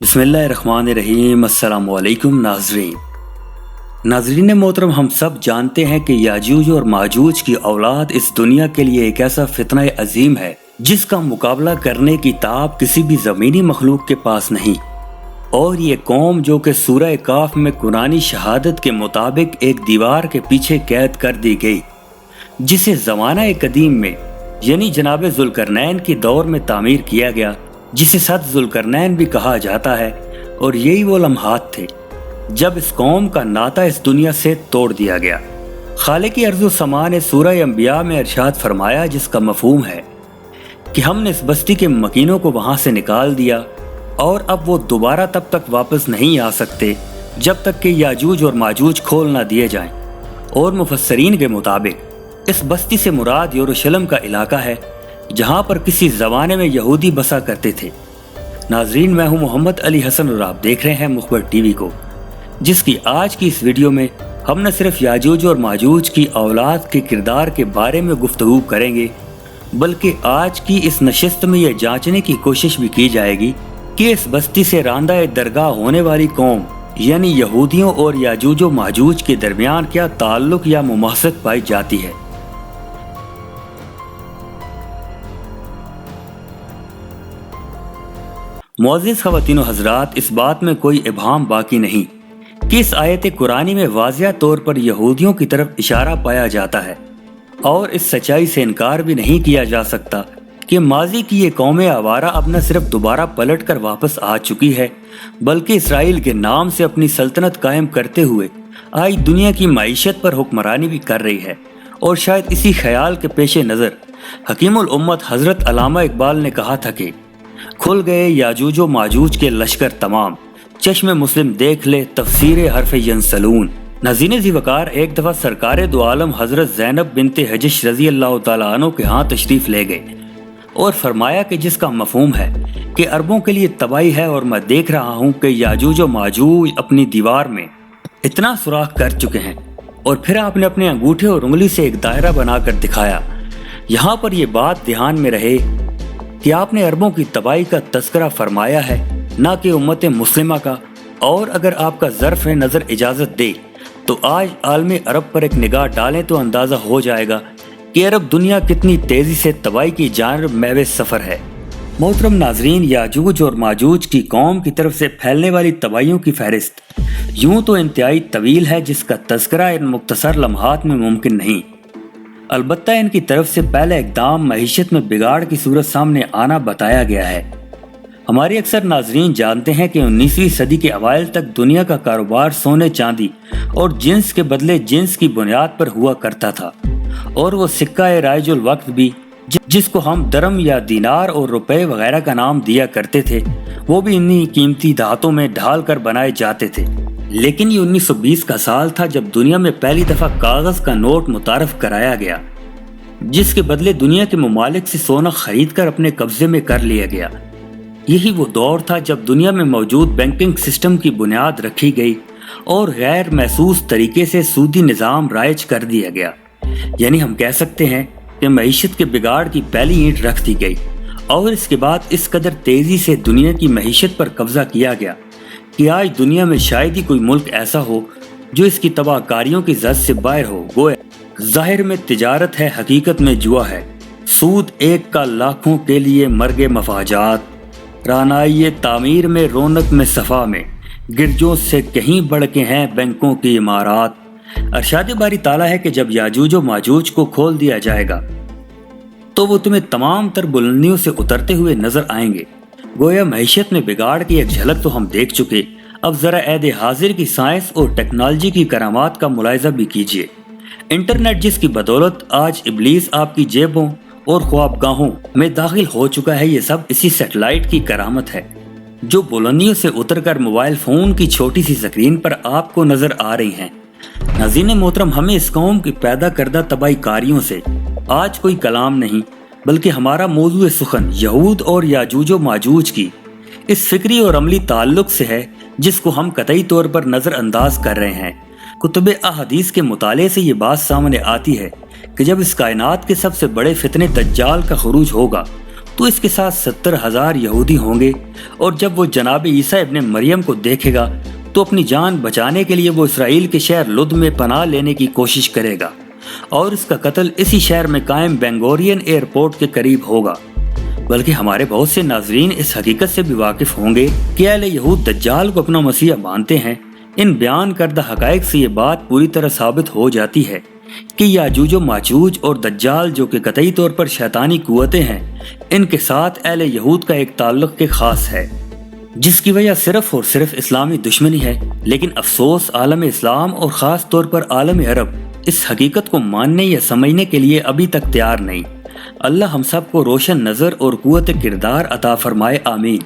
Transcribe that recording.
बिस्मिल्लाहिर्रहमानिर्रहीम। अस्सलाम वालेकुम नाज़रीन मोहतरम, हम सब जानते हैं कि याजूज और माजूज की औलाद इस दुनिया के लिए एक ऐसा फितना अजीम है जिसका मुकाबला करने की ताब किसी भी ज़मीनी मखलूक के पास नहीं। और ये कौम जो कि सूरह काफ में कुरानी शहादत के मुताबिक एक दीवार के पीछे कैद कर दी गई, जिसे ज़माना कदीम में यानी जनाब ज़ुल्करनैन के दौर में तामीर किया गया, जिसे सद ज़ुल्करनैन भी कहा जाता है। और यही वो लम्हात थे जब इस कौम का नाता इस दुनिया से तोड़ दिया गया। खालिक अर्ज़ समा ने सूरह अंबिया में इरशाद फरमाया, जिसका मफहूम है कि हमने इस बस्ती के मकीनों को वहाँ से निकाल दिया और अब वो दोबारा तब तक वापस नहीं आ सकते जब तक कि याजूज और माजूज खोल ना दिए जाएं। और मुफस्सरीन के मुताबिक इस बस्ती से मुराद यरूशलेम का इलाका है जहाँ पर किसी ज़माने में यहूदी बसा करते थे। नाजरीन, मैं हूँ मोहम्मद अली हसन और आप देख रहे हैं मुखबर टीवी को, जिसकी आज की इस वीडियो में हम न सिर्फ याजूज और माजूज की औलाद के किरदार के बारे में गुफ्तगू करेंगे, बल्कि आज की इस नशिस्त में यह जांचने की कोशिश भी की जाएगी कि इस बस्ती से रांदा दरगाह होने वाली कौम यानी यहूदियों और याजूज व माजूज के दरमियान क्या ताल्लुक या मुमासत पाई जाती है। मुअज़्ज़िज़ ख़वातीन व हज़रात, इस बात में कोई इबहाम बाकी नहीं कि इस आयत कुरानी में वाज़िया तौर पर यहूदियों की तरफ इशारा पाया जाता है। और इस सच्चाई से इनकार भी नहीं किया जा सकता कि माजी की ये कौम आवारा अब न सिर्फ दोबारा पलट कर वापस आ चुकी है, बल्कि इसराइल के नाम से अपनी सल्तनत कायम करते हुए आज दुनिया की माईशत पर हुक्मरानी भी कर रही है। और शायद इसी ख्याल के पेश नज़र हकीमुल उम्मत हज़रत अल्लामा इकबाल ने कहा था कि खुल गए याजूज व माजूज के लश्कर तमाम, चश्मे मुस्लिम देख ले तफसीर हरफ यंसलून। नज़ीर ज़ी वकार एक दफ़ा सरकार दो आलम हज़रत ज़ैनब बिनते हजश रज़ी अल्लाह तआला अन्हु के यहाँ तशरीफ़ ले गए और फरमाया कि जिसका मफहूम है कि अरबों के लिए तबाही है और मैं देख रहा हूँ कि याजूज व माजूज अपनी दीवार में इतना सुराख कर चुके हैं। और फिर आपने अपने अंगूठे और उंगली से एक दायरा बनाकर दिखाया। यहाँ पर यह बात ध्यान में रहे कि आपने अरबों की तबाही का तज़किरा फरमाया है, ना कि उम्मत मुस्लिमा का। और अगर आपका ज़र्फ़ नज़र इजाज़त दे तो आज आलमी अरब पर एक निगाह डालें तो अंदाज़ा हो जाएगा कि अरब दुनिया कितनी तेज़ी से तबाही की जानिब महवे सफ़र है। मोहतरम नाजरीन, याजूज और माजूज की कौम की तरफ से फैलने वाली तबाहियों की फहरिस्त यूँ तो इंतहाई तवील है, जिसका तज़किरा इन मुख्तसर लम्हात में मुमकिन नहीं। अलबत्ता इनकी तरफ से पहला इक़दाम मईशत में बिगाड़ की सूरत सामने आना बताया गया है। हमारे अक्सर नाजरीन जानते हैं कि 19वीं सदी के अवाइल तक दुनिया का कारोबार सोने चांदी और जिन्स के बदले जिन्स की बुनियाद पर हुआ करता था। और वो सिक्का राइजुल वक्त भी, जिसको हम दरम या दीनार और रुपए वगैरह का नाम दिया करते थे, वो भी इन्हीं कीमती धातों में ढाल कर बनाए जाते थे। लेकिन ये 1920 का साल था जब दुनिया में पहली दफा कागज का नोट मुतारफ कराया गया, जिसके बदले दुनिया के ममालिक से सोना खरीद कर अपने कब्जे में कर लिया गया। यही वो दौर था जब दुनिया में मौजूद बैंकिंग सिस्टम की बुनियाद रखी गई और गैर महसूस तरीके से सूदी निज़ाम राइज कर दिया गया। यानी हम कह सकते हैं कि मईशत के बिगाड़ की पहली ईंट रख दी गई। और इसके बाद इस कदर तेजी से दुनिया की मईशत पर कब्जा किया गया कि आज दुनिया में शायद ही कोई मुल्क ऐसा हो जो इसकी तबाहकारियों की जद से बाहर हो। गोया जाहिर में तिजारत है, हकीकत में जुआ है। सूद एक का लाखों के लिए मर्गे मफाजात, रानाई तामीर में रौनक में सफ़ा में, गिरजों से कहीं बढ़ के हैं बैंकों की इमारात। अरशाद बारी ताला है कि जब याजूज व माजूज को खोल दिया जाएगा तो वो तुम्हें तमाम तर बुलंदियों से उतरते हुए नजर आएंगे। गोया मईशत में बिगाड़ की एक झलक तो हम देख चुके, अब जरा ऐदे हाजिर की साइंस और टेक्नोलॉजी की करामात का मुलाहिजा भी कीजिए। इंटरनेट जिसकी बदौलत आज इब्लीस आपकी जेबों और ख्वाबगाहों में दाखिल हो चुका है, ये सब इसी सैटेलाइट की करामत है जो बुलंदियों से उतरकर मोबाइल फोन की छोटी सी स्क्रीन पर आपको नजर आ रही हैं। नाज़रीन मोहतरम, हमें इस कौम की पैदा करदा तबाही कारियों से आज कोई कलाम नहीं, बल्कि हमारा मौजूद सुखन यहूद और याजूज व माजूज की इस फिक्री और अमली ताल्लुक से है, जिसको हम कतई तौर पर नज़रअंदाज कर रहे हैं। कुतुब अहदीस के मुताले से ये बात सामने आती है कि जब इस कायनात के सबसे बड़े फितने दज्जाल का खुरूज होगा تو اس کے ساتھ 70,000 یہودی ہوں گے، اور جب وہ جناب عیسیٰ ابن مریم کو دیکھے گا تو اپنی جان بچانے کے لیے وہ اسرائیل کے شہر لد میں پناہ لینے کی کوشش کرے گا، اور اس کا قتل اسی شہر میں قائم بینگورین ایئرپورٹ کے قریب ہوگا۔ بلکہ ہمارے بہت سے ناظرین اس حقیقت سے بھی واقف ہوں گے کہ اہل یہود دجال کو اپنا مسیح مانتے ہیں۔ ان بیان کردہ حقائق سے یہ بات پوری طرح ثابت ہو جاتی ہے کہ یاجوج و ماجوج اور دجال، جو کہ قطعی طور پر شیطانی قوتیں ہیں، ان کے ساتھ اہل یہود کا ایک تعلق کے خاص ہے، جس کی وجہ صرف اور صرف اسلامی دشمنی ہے۔ لیکن افسوس، عالم اسلام اور خاص طور پر عالم عرب اس حقیقت کو ماننے یا سمجھنے کے لیے ابھی تک تیار نہیں۔ اللہ ہم سب کو روشن نظر اور قوت کردار عطا فرمائے، آمین۔